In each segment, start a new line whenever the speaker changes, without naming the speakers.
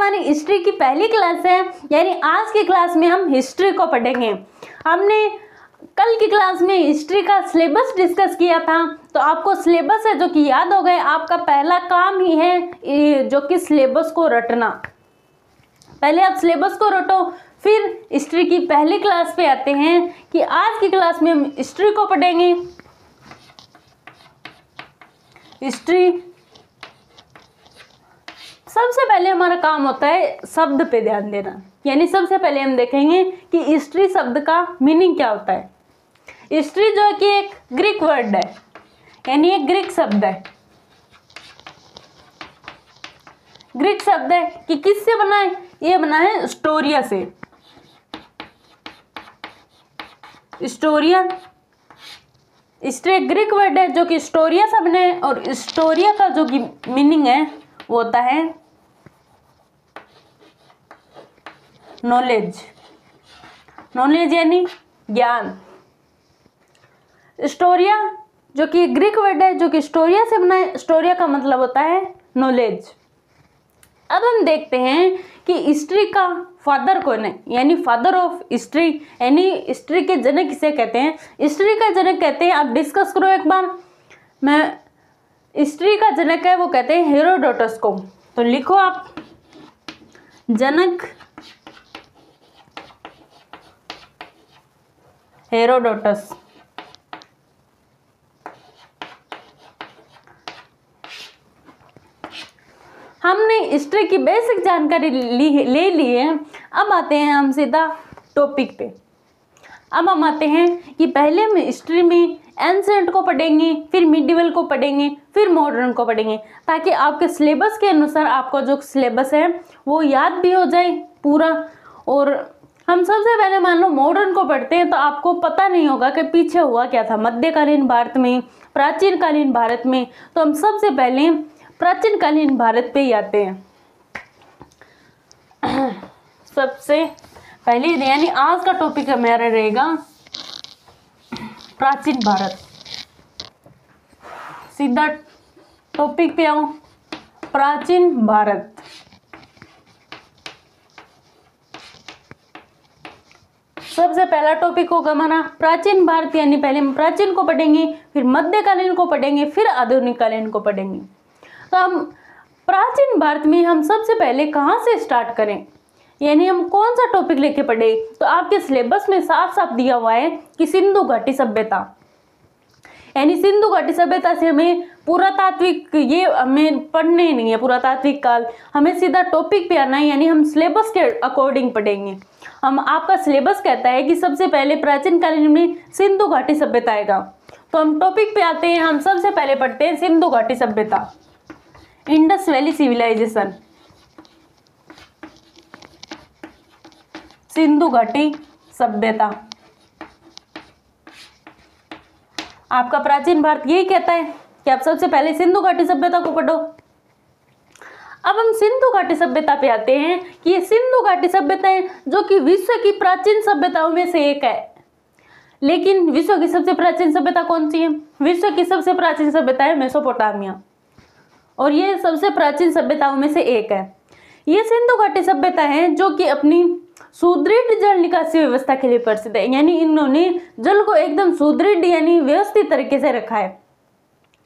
हमारी हिस्ट्री की पहली क्लास है, यानी आज की क्लास में हम हिस्ट्री को पढ़ेंगे। हमने कल की क्लास में हिस्ट्री का सिलेबस डिस्कस किया था, तो आपको सिलेबस है जो कि याद हो गए। आपका पहला काम ही है जो कि सिलेबस को रटना। पहले आप सिलेबस को रटो, फिर हिस्ट्री की पहली क्लास पे आते हैं कि आज की क्लास में हम हिस्ट्री को पढ़ेंगे। हिस्ट्री सबसे पहले हमारा काम होता है शब्द पे ध्यान देना, यानी सबसे पहले हम देखेंगे कि हिस्ट्री शब्द का मीनिंग क्या होता है। हिस्ट्री जो है कि एक ग्रीक वर्ड है, यानी एक ग्रीक शब्द है। ग्रीक शब्द है कि किससे बना है? ये बना है स्टोरिया से। स्टोरिया, हिस्ट्री एक ग्रीक वर्ड है जो कि स्टोरिया से बना है, और स्टोरिया का जो कि मीनिंग है वो होता है नॉलेज। नॉलेज यानी ज्ञान। स्टोरिया जो कि ग्रीक वर्ड है जो कि स्टोरिया से बना है, स्टोरिया का मतलब होता है नॉलेज। अब हम देखते हैं कि हिस्ट्री का फादर कौन है, यानी फादर ऑफ हिस्ट्री, यानी हिस्ट्री के जनक किसे कहते हैं? हिस्ट्री का जनक कहते हैं, आप डिस्कस करो एक बार। मैं हिस्ट्री का जनक है वो कहते हैं हेरोडोटस को। तो लिखो आप, जनक हेरोडोटस। हमने हिस्ट्री की बेसिक जानकारी ले ली है। अब आते हैं हम सीधा टॉपिक पे। अब हम आते हैं कि पहले हम हिस्ट्री में एंशिएंट को पढ़ेंगे, फिर मिडिवल को पढ़ेंगे, फिर मॉडर्न को पढ़ेंगे, ताकि आपके सिलेबस के अनुसार आपका जो सिलेबस है वो याद भी हो जाए पूरा। और हम सबसे पहले मान लो मॉडर्न को पढ़ते हैं तो आपको पता नहीं होगा कि पीछे हुआ क्या था मध्यकालीन भारत में, प्राचीन कालीन भारत में। तो हम सबसे पहले प्राचीन कालीन भारत पे ही आते हैं। सबसे पहले यानी आज का टॉपिक हमारा रहेगा प्राचीन भारत। सीधा टॉपिक पे आऊं, प्राचीन भारत। सबसे पहला टॉपिक होगा हमारा प्राचीन भारत, यानी पहले हम प्राचीन को पढ़ेंगे, फिर मध्यकालीन को पढ़ेंगे, फिर आधुनिक कालीन को पढ़ेंगे। तो हम प्राचीन भारत में हम सबसे पहले कहाँ से स्टार्ट करें, यानी हम कौन सा टॉपिक लेके पढ़े? तो आपके सिलेबस में साफ साफ दिया हुआ है कि सिंधु घाटी सभ्यता, यानी सिंधु घाटी सभ्यता से हमें पुरातात्विक ये हमें पढ़ने नहीं है, पुरातात्विक काल। हमें सीधा टॉपिक पे आना है, यानी हम सिलेबस के अकॉर्डिंग पढ़ेंगे। हम आपका सिलेबस कहता है कि सबसे पहले प्राचीन कालीन में सिंधु घाटी सभ्यता आएगा, तो हम टॉपिक पे आते हैं। हम सबसे पहले पढ़ते हैं सिंधु घाटी सभ्यता, इंडस वैली सिविलाइजेशन। सिंधु घाटी सभ्यता आपका प्राचीन भारत यही कहता है कि आप सबसे पहले सिंधु घाटी सभ्यता को पढ़ो। अब हम सिंधु घाटी सभ्यता पे आते हैं कि ये सिंधु घाटी सभ्यता है जो कि विश्व की प्राचीन सभ्यताओं में से एक है। लेकिन विश्व की सबसे प्राचीन सभ्यता कौन सी है? विश्व की सबसे प्राचीन सभ्यता है मेसोपोटामिया, और ये सबसे प्राचीन सभ्यताओं में से एक है। ये सिंधु घाटी सभ्यता है जो कि अपनी सुदृढ़ जल निकासी व्यवस्था के लिए प्रसिद्ध है, यानी इन्होंने जल को एकदम सुदृढ़ यानी व्यवस्थित तरीके से रखा है।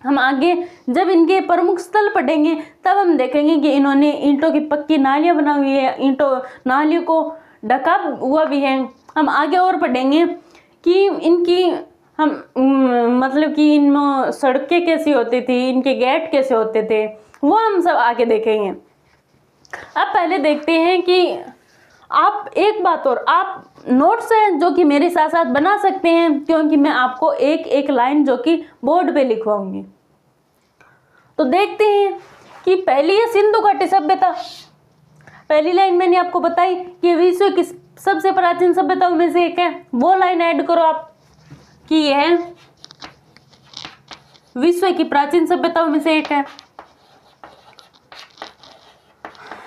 हम आगे जब इनके प्रमुख स्थल पढ़ेंगे तब हम देखेंगे कि इन्होंने ईंटों की पक्की नालियां बना हुई है, ईंटों नालियों को ढका हुआ भी है। हम आगे और पढ़ेंगे कि इनकी हम मतलब कि इनमें सड़कें कैसी होती थी, इनके गेट कैसे होते थे, वो हम सब आगे देखेंगे। अब पहले देखते हैं कि आप एक बात और, आप नोट्स हैं जो कि मेरे साथ साथ बना सकते हैं, क्योंकि मैं आपको एक एक लाइन जो कि बोर्ड पे लिखवाऊंगी। तो देखते हैं कि पहली है सिंधु घाटी सभ्यता। पहली लाइन मैंने आपको बताई कि विश्व की सबसे प्राचीन सभ्यताओं में से एक है, वो लाइन ऐड करो आप कि यह विश्व की प्राचीन सभ्यताओं में से एक है।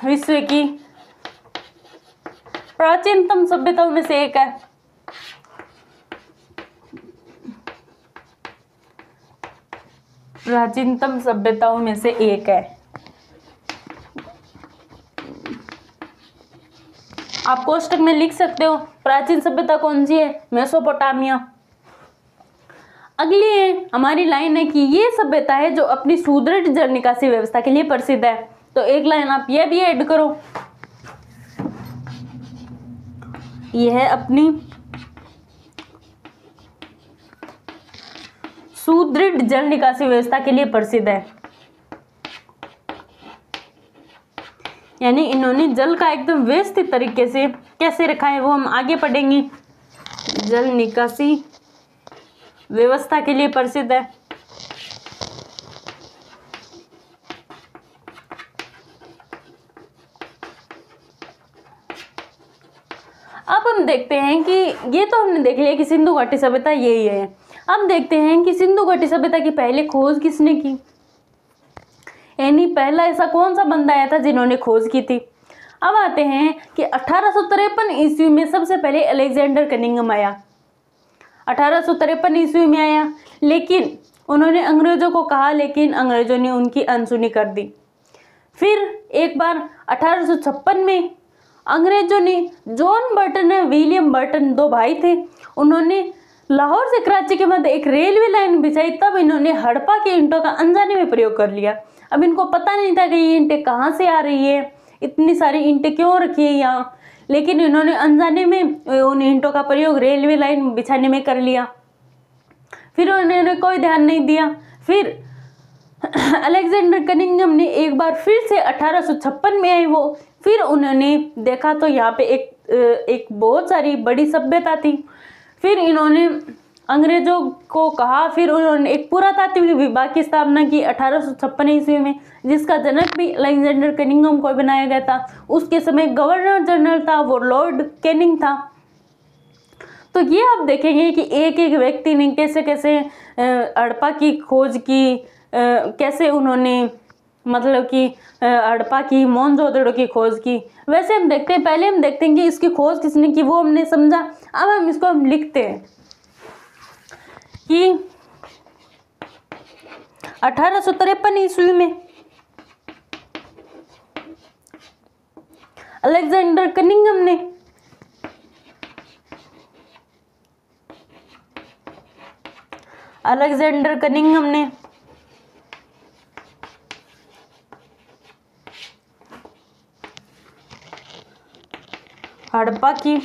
विश्व की प्राचीनतम सभ्यताओं में से एक है। प्राचीनतम सभ्यताओं में से एक है। आप कोष्टक में लिख सकते हो प्राचीन सभ्यता कौन सी है, मेसोपोटामिया। अगली है हमारी लाइन है कि ये सभ्यता है जो अपनी सुदृढ़ जल निकासी व्यवस्था के लिए प्रसिद्ध है। तो एक लाइन आप ये भी ऐड करो, यह है अपनी सुदृढ़ जल निकासी व्यवस्था के लिए प्रसिद्ध है। यानी इन्होंने जल का एकदम व्यवस्थित तरीके से कैसे रखा है वो हम आगे पढ़ेंगे। जल निकासी व्यवस्था के लिए प्रसिद्ध है। अब हम देखते हैं कि ये तो हमने देख लिया कि सिंधु घाटी सभ्यता यही है। अब देखते हैं कि सिंधु घाटी सभ्यता की पहले खोज किसने की, यानी पहला ऐसा कौन सा बंदा आया था जिन्होंने खोज की थी। अब आते हैं कि 1853 ईस्वी में सबसे पहले अलेक्जेंडर कनिंघम आया। 1853 ईस्वी में आया, लेकिन उन्होंने अंग्रेजों को कहा, लेकिन अंग्रेजों ने उनकी अनसुनी कर दी। फिर एक बार 1856 में अंग्रेजों ने जॉन बर्टन और विलियम बर्टन, दो भाई थे, उन्होंने लाहौर से कराची के मध्य एक रेलवे लाइन बिछाई। तब इन्होंने हड़प्पा के ईंटों का अनजाने में प्रयोग कर लिया। अब इनको पता नहीं था कि ये ईंटें कहाँ से आ रही है, इतनी सारी ईंटें क्यों रखी है यहाँ, लेकिन इन्होंने अनजाने में उन ईंटों का प्रयोग रेलवे लाइन बिछाने में कर लिया। फिर उन्होंने कोई ध्यान नहीं दिया। फिर अलेक्जेंडर कनिंघम ने एक बार फिर से 1856 में आए वो, फिर उन्होंने देखा तो यहाँ पे एक बहुत सारी बड़ी सभ्यता थी। फिर इन्होंने अंग्रेजों को कहा, फिर उन्होंने एक पुरातात्विक विभाग की स्थापना की 1856 ईस्वी में, जिसका जनक भी अलेक्जेंडर कनिंघम को बनाया गया था। उसके समय गवर्नर जनरल था वो लॉर्ड कैनिंग था। तो ये आप देखेंगे कि एक एक व्यक्ति ने कैसे कैसे हड़प्पा की खोज की, कैसे उन्होंने मतलब कि हड़प्पा की, मोहनजोदड़ो की खोज की। वैसे हम देखते हैं, पहले हम देखते हैं कि इसकी खोज किसने की वो हमने समझा। अब हम इसको हम लिखते हैं कि 1853 ईस्वी में अलेक्जेंडर कनिंघम ने हड़प्पा की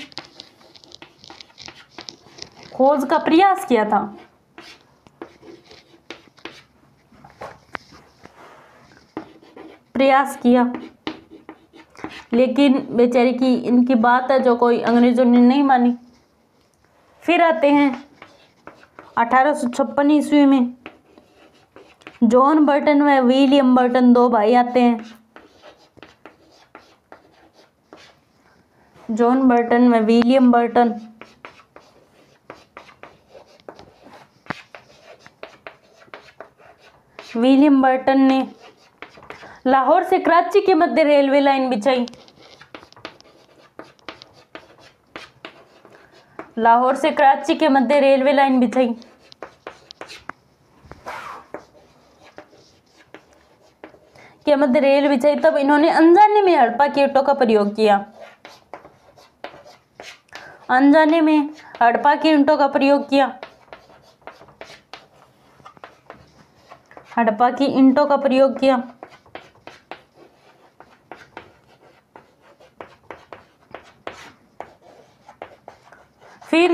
खोज का प्रयास किया था। लेकिन बेचारी की इनकी बात है जो कोई अंग्रेजों ने नहीं मानी। फिर आते हैं 1856 ईस्वी में जॉन बर्टन व विलियम बर्टन, दो भाई आते हैं। जॉन बर्टन व विलियम बर्टन ने लाहौर से कराची के मध्य रेलवे लाइन बिछाई। तब इन्होंने अनजाने में हड़प्पा की ईंटों का प्रयोग किया। फिर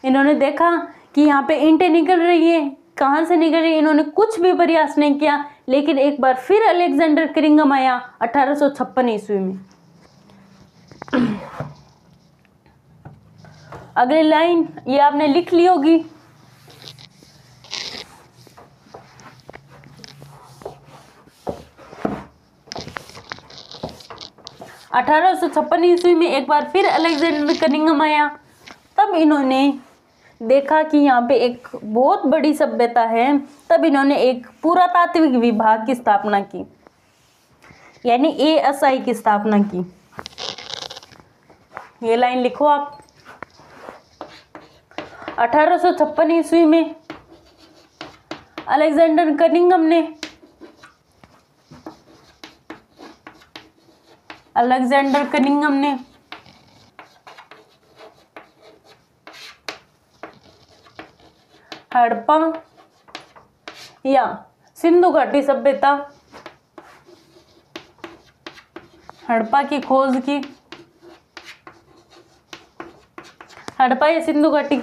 इन्होंने देखा कि यहाँ पे ईंटें निकल रही है, कहाँ से निकल रही है, इन्होंने कुछ भी प्रयास नहीं किया। लेकिन एक बार फिर अलेक्जेंडर कनिंघम आया 1856 ईस्वी में। अगली लाइन ये आपने लिख ली होगी। ईस्वी में एक बार फिर अलेक्जेंडर कनिंघम आया। तब इन्होंने देखा कि यहाँ पे एक बहुत बड़ी सभ्यता है। तब इन्होंने एक पुरातात्विक विभाग की स्थापना की, यानी ASI की स्थापना की। ये लाइन लिखो आप। 1856 ईस्वी में अलेक्जेंडर कनिंघम ने हड़प्पा या सिंधु घाटी सभ्यता, हड़प्पा की खोज की, हड़प्पा या सिंधु घाटी।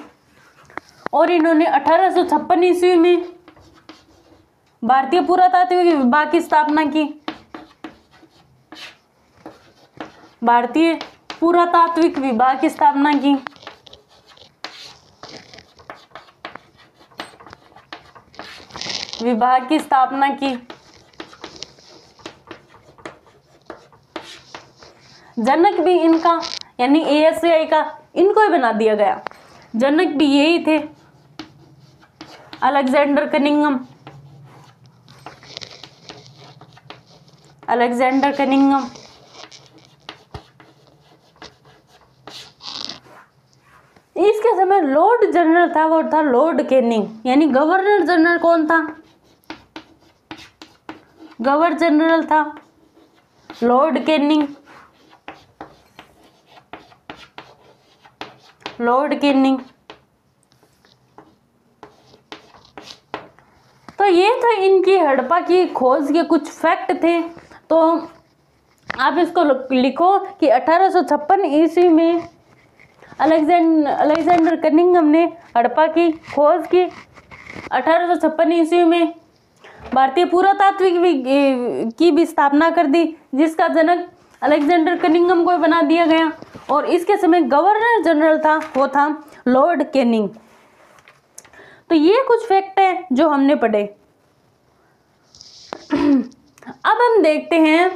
और इन्होंने 1856 ईस्वी में भारतीय पुरातात्विक विभाग की स्थापना की। भारतीय पुरातात्विक विभाग की स्थापना की। विभाग की स्थापना की। जनक भी इनका यानी ASCI का इनको ही बना दिया गया। जनक भी यही थे, अलेक्जेंडर कनिंघम। Alexander Cunningham. इसके समय लॉर्ड जनरल था, वो था लॉर्ड कैनिंग। यानी गवर्नर जनरल कौन था? गवर्नर जनरल था लॉर्ड कैनिंग। Lord Canning. तो ये तो इनकी हड़प्पा की खोज के कुछ फैक्ट थे। तो आप इसको लिखो कि 1856 ईस्वी में अलेक्जेंडर कनिंघम ने हड़प्पा की खोज की। 1856 ईस्वी में भारतीय पुरातात्विक की भी स्थापना कर दी, जिसका जनक अलेक्जेंडर कनिंघम को बना दिया गया। और इसके समय गवर्नर जनरल था, वो था लॉर्ड कैनिंग। तो ये कुछ फैक्ट है जो हमने पढ़े। अब हम देखते हैं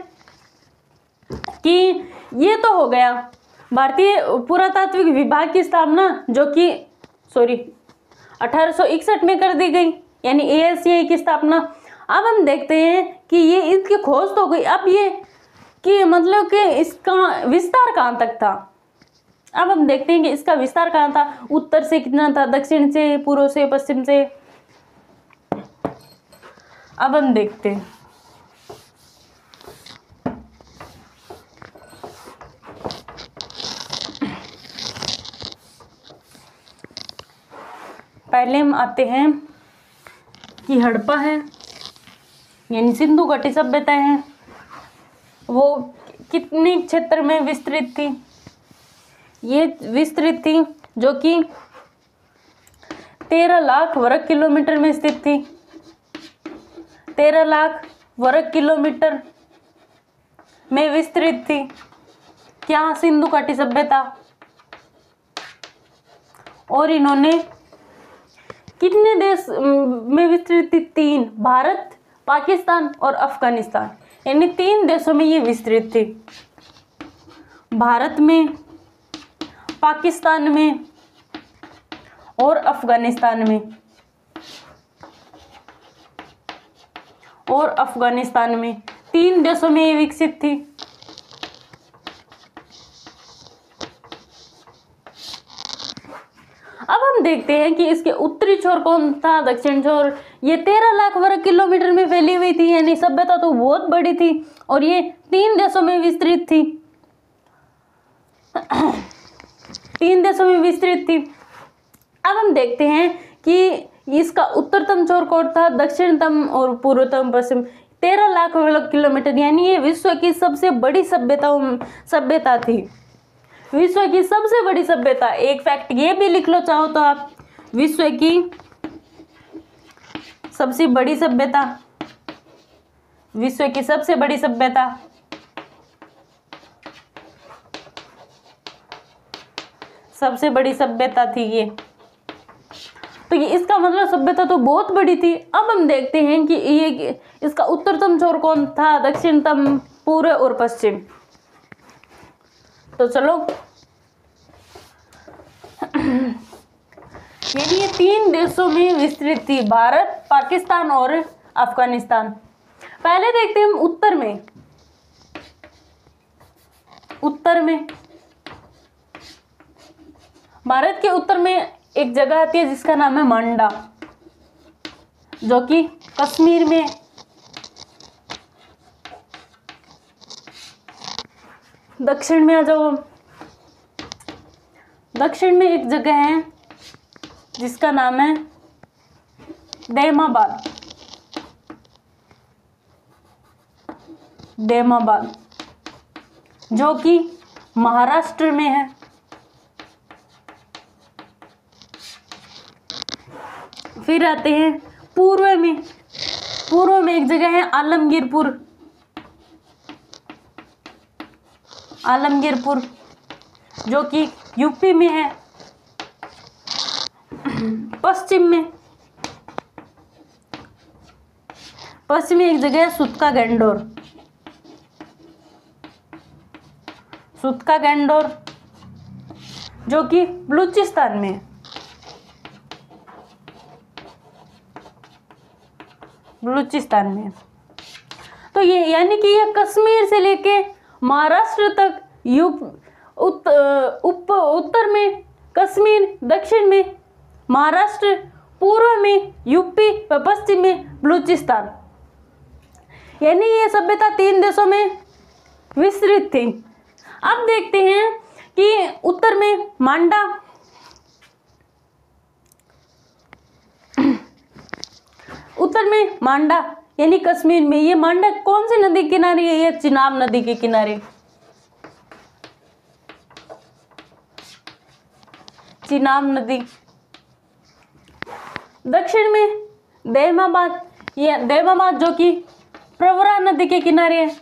कि ये तो हो गया भारतीय पुरातात्विक विभाग की स्थापना, जो कि 1861 में कर दी गई, यानी ASCI की स्थापना। अब हम देखते हैं कि ये इसकी खोज तो हो गई, अब ये कि मतलब कि इसका विस्तार कहाँ तक था। अब हम देखते हैं कि इसका विस्तार कहाँ था, उत्तर से कितना था, दक्षिण से, पूर्व से, पश्चिम से। अब हम देखते हैं। पहले हम आते हैं कि हड़प्पा है यानी सिंधु घाटी सभ्यता है, वो कितने क्षेत्र में विस्तृत थी। ये विस्तृत थी जो कि 13 लाख वर्ग किलोमीटर में स्थित थी। 13 लाख वर्ग किलोमीटर में विस्तृत थी क्या? सिंधु घाटी सभ्यता। और इन्होंने कितने देश में विस्तृत थी? 3, भारत, पाकिस्तान और अफगानिस्तान, यानी 3 देशों में ये विस्तृत थी। भारत में, पाकिस्तान में और अफगानिस्तान में। और अफगानिस्तान में 3 देशों में ये विकसित थी। अब हम देखते हैं कि इसके उत्तरी छोर कौन था, दक्षिण छोर। ये 13 लाख वर्ग किलोमीटर में फैली हुई थी, यानी सभ्यता तो बहुत बड़ी थी और ये 3 देशों में विस्तृत थी। 3 देशों में विस्तृत थी। अब हम देखते हैं कि इसका उत्तरतम छोर कौन था, दक्षिणतम और पूर्वतम, पश्चिम। 13 लाख वर्ग किलोमीटर, यानी ये विश्व की सबसे बड़ी सभ्यता थी। विश्व की सबसे बड़ी सभ्यता। एक फैक्ट ये भी लिख लो चाहो तो आप, विश्व की सबसे बड़ी सभ्यता। विश्व की सबसे बड़ी सभ्यता। सबसे बड़ी सभ्यता थी ये। तो ये इसका मतलब सभ्यता तो बहुत बड़ी थी। अब हम देखते हैं कि ये इसका उत्तरतम छोर कौन था, दक्षिणतम, पूर्व और पश्चिम। तो चलो, ये 3 देशों में विस्तृत थी, भारत, पाकिस्तान और अफगानिस्तान। पहले देखते हैं हम उत्तर में। उत्तर में भारत के उत्तर में एक जगह आती है जिसका नाम है मांडा, जो कि कश्मीर में। दक्षिण में आ जाओ। दक्षिण में एक जगह है जिसका नाम है दहमाबाद, दहमाबाद जो कि महाराष्ट्र में है। फिर आते हैं पूर्व में, पूर्व में एक जगह है आलमगीरपुर, आलमगीरपुर जो कि यूपी में है। पश्चिम में, पश्चिम में एक जगह है सुतका गंडोर, सुतका गंडोर जो कि बलूचिस्तान में है, बलूचिस्तान में। तो ये यानी कि ये कश्मीर से लेके महाराष्ट्र तक उत्तर में कश्मीर, दक्षिण में महाराष्ट्र, पूर्व में यूपी व पश्चिम में बलूचिस्तान, यानी ये सभ्यता 3 देशों में विस्तृत थी। अब देखते हैं कि उत्तर में मांडा, उत्तर में मांडा यानी कश्मीर में, ये मांडा कौन सी नदी के किनारे है? ये चिनाब नदी के किनारे, चिनाब नदी। दक्षिण में दहमाबाद, ये दहमाबाद जो कि प्रवरा नदी के किनारे है।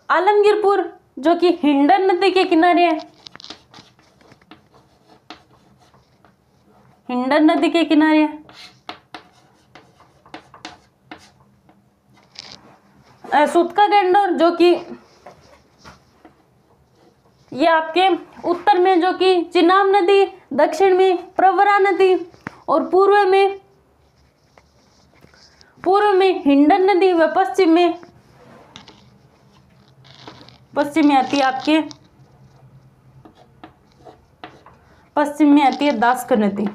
आलमगीरपुर जो कि हिंडन नदी के किनारे है, हिंडन नदी के किनारे है। सुतका गंडोर जो कि ये आपके उत्तर में जो कि चिनाब नदी, दक्षिण में प्रवरा नदी और पूर्व में हिंडन नदी व पश्चिम में आती है आपके, पश्चिम में आती है दास्क नदी,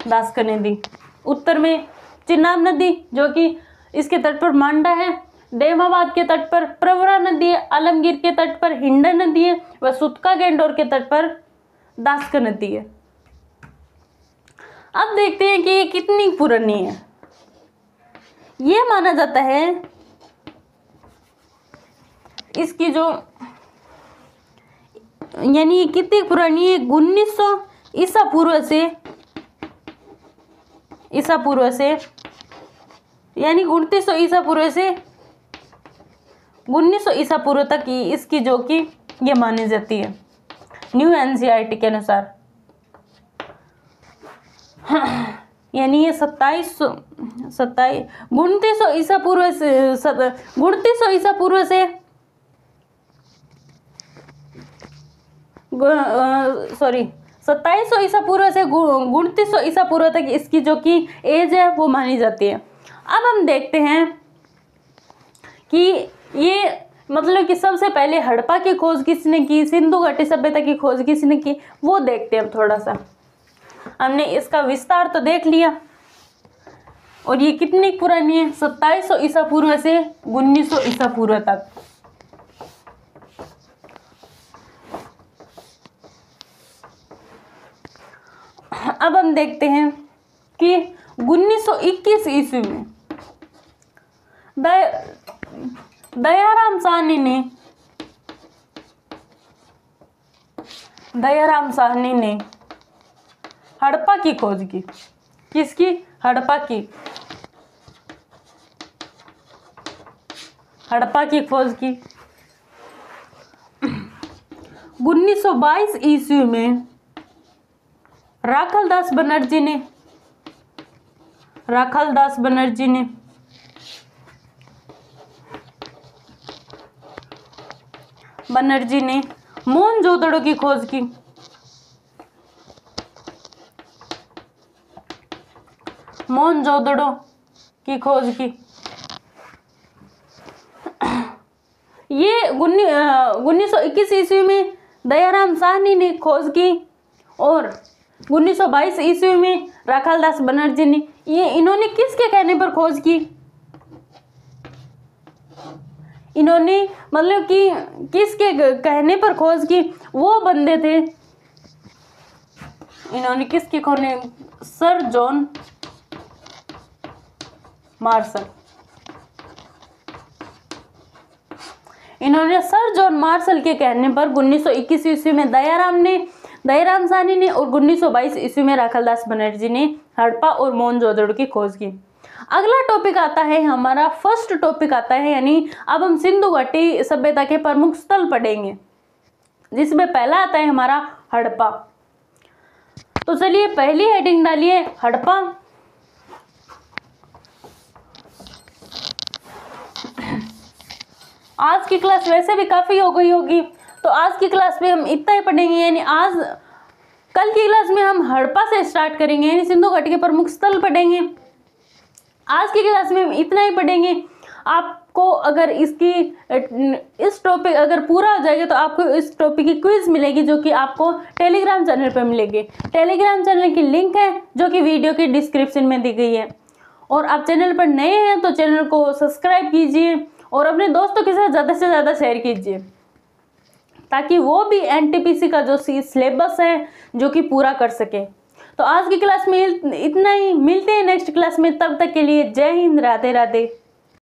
दास्क नदी। उत्तर में चिनाब नदी जो कि इसके तट पर मांडा है, दहमाबाद के तट पर प्रवरा नदी है, आलमगीर के तट पर हिंडन नदी है व सुतका गंडोर के तट पर दास्क नदी है। अब देखते हैं कि ये कितनी पुरानी है। ये माना जाता है इसकी जो यानी ये कितनी पुरानी है, 1900 ईसा पूर्व से यानी 2900 ईसा पूर्व से 1900 ईसा पूर्व तक की इसकी जो कि ये मानी जाती है न्यू एनसीईआरटी के अनुसार। यानी ये 2900 ईसा पूर्व से 2900 ईसा पूर्व से सॉरी 2700 ईसा पूर्व से 2900 ईसा पूर्व तक इसकी जो कि एज है वो मानी जाती है। अब हम देखते हैं कि ये मतलब कि सबसे पहले हड़प्पा की खोज किसने की, सिंधु घाटी सभ्यता की खोज किसने की, वो देखते हैं। थोड़ा सा हमने इसका विस्तार तो देख लिया और ये कितनी पुरानी है, 2700 ईसा पूर्व से 1900 ईसा पूर्व तक। अब हम देखते हैं कि 1921 ईस्वी में दयाराम साहनी ने हड़प्पा की खोज की। किसकी? हड़प्पा की, हड़प्पा की खोज की। 1922 ईस्वी में राखालदास बनर्जी ने मोहनजोदड़ो की खोज की। मोहनजोदड़ो की खोज की। ये 1921 ईस्वी में दयाराम साहनी ने खोज की और 1922 ईस्वी में राखालदास बनर्जी ने, इन्होंने किसके कहने पर खोज की? इन्होंने मतलब कि किसके कहने पर खोज की? वो बंदे थे इन्होंने किसकी खोने, सर जॉन मार्शल। इन्होंने सर जॉन मार्शल के कहने पर 1921 ईस्वी में दयाराम साहनी ने और 1922 ईस्वी में राखालदास बनर्जी ने हड़प्पा और मोहनजोदड़ो की खोज की। अगला टॉपिक आता है हमारा, फर्स्ट टॉपिक आता है, यानी अब हम सिंधु घाटी सभ्यता के प्रमुख स्थल पढ़ेंगे, जिसमें पहला आता है हमारा हड़प्पा। तो चलिए पहली हेडिंग डालिए, हड़प्पा। आज की क्लास वैसे भी काफी हो गई होगी, तो आज की क्लास में हम इतना ही पढ़ेंगे, यानी कल की क्लास में हम हड़प्पा से स्टार्ट करेंगे, यानी सिंधु घाटी के प्रमुख स्थल पढ़ेंगे। आज की क्लास में हम इतना ही पढ़ेंगे। आपको अगर इस टॉपिक अगर पूरा हो जाएगा तो आपको इस टॉपिक की क्विज मिलेगी, जो कि आपको टेलीग्राम चैनल पर मिलेगी। टेलीग्राम चैनल की लिंक है जो कि वीडियो के डिस्क्रिप्शन में दी गई है। और आप चैनल पर नए हैं तो चैनल को सब्सक्राइब कीजिए और अपने दोस्तों के साथ ज़्यादा से ज़्यादा शेयर कीजिए, ताकि वो भी एनटीपीसी का जो सिलेबस है जो कि पूरा कर सके। तो आज की क्लास में इतना ही, मिलते हैं नेक्स्ट क्लास में, तब तक के लिए जय हिंद, राधे राधे।